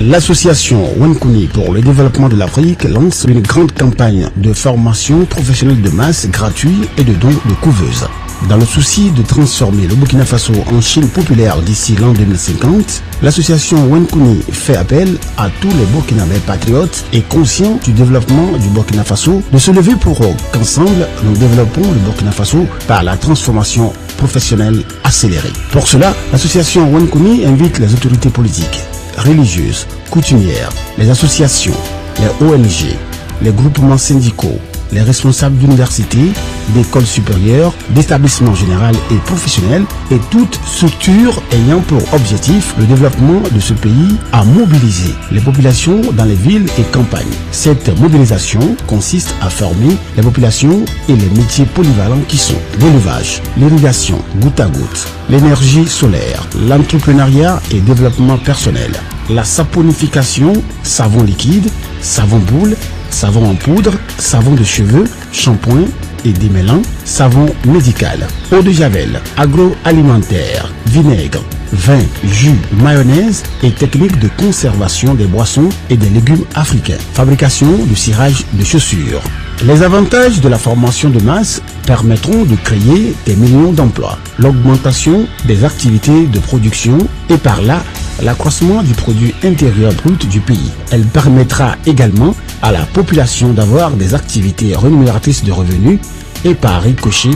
L'association Wenkuni pour le développement de l'Afrique lance une grande campagne de formation professionnelle de masse gratuite et de dons de couveuses. Dans le souci de transformer le Burkina Faso en Chine populaire d'ici l'an 2050, l'association Wenkuni fait appel à tous les Burkinabés patriotes et conscients du développement du Burkina Faso de se lever pour qu'ensemble nous développons le Burkina Faso par la transformation professionnelle accélérée. Pour cela, l'association Wenkuni invite les autorités politiques, religieuses, coutumières, les associations, les ONG, les groupements syndicaux, les responsables d'universités, d'écoles supérieures, d'établissements généraux et professionnels et toute structure ayant pour objectif le développement de ce pays à mobiliser les populations dans les villes et campagnes. Cette mobilisation consiste à former les populations et les métiers polyvalents qui sont l'élevage, l'irrigation, goutte à goutte, l'énergie solaire, l'entrepreneuriat et développement personnel, la saponification, savon liquide, savon boule, savon en poudre, savon de cheveux, shampoing et démêlant, savon médical, eau de javel, agroalimentaire, vinaigre, vin, jus, mayonnaise et techniques de conservation des boissons et des légumes africains, fabrication de cirage de chaussures. Les avantages de la formation de masse permettront de créer des millions d'emplois, l'augmentation des activités de production et par là l'accroissement du produit intérieur brut du pays. Elle permettra également à la population d'avoir des activités rémunératrices de revenus et par ricochet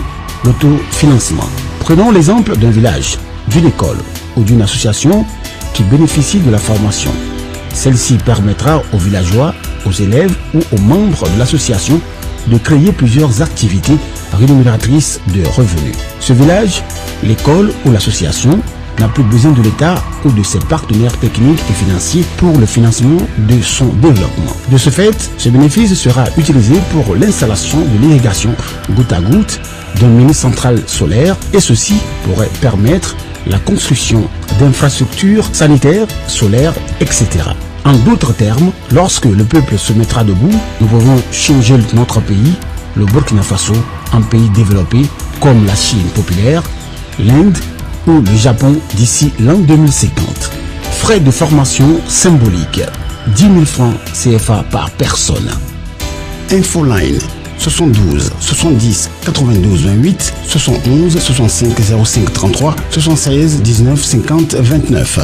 l'autofinancement. Prenons l'exemple d'un village, d'une école ou d'une association qui bénéficie de la formation. Celle-ci permettra aux villageois, aux élèves ou aux membres de l'association de créer plusieurs activités rémunératrices de revenus. Ce village, l'école ou l'association n'a plus besoin de l'État ou de ses partenaires techniques et financiers pour le financement de son développement. De ce fait, ce bénéfice sera utilisé pour l'installation de l'irrigation goutte à goutte d'un mini-centrale solaire et ceci pourrait permettre la construction d'infrastructures sanitaires, solaires, etc. En d'autres termes, lorsque le peuple se mettra debout, nous pouvons changer notre pays, le Burkina Faso, en pays développé comme la Chine populaire, l'Inde ou le Japon d'ici l'an 2050. Frais de formation symboliques, 10 000 francs CFA par personne. Infoline 72 70 92 28 71 65 05 33 76 19 50 29.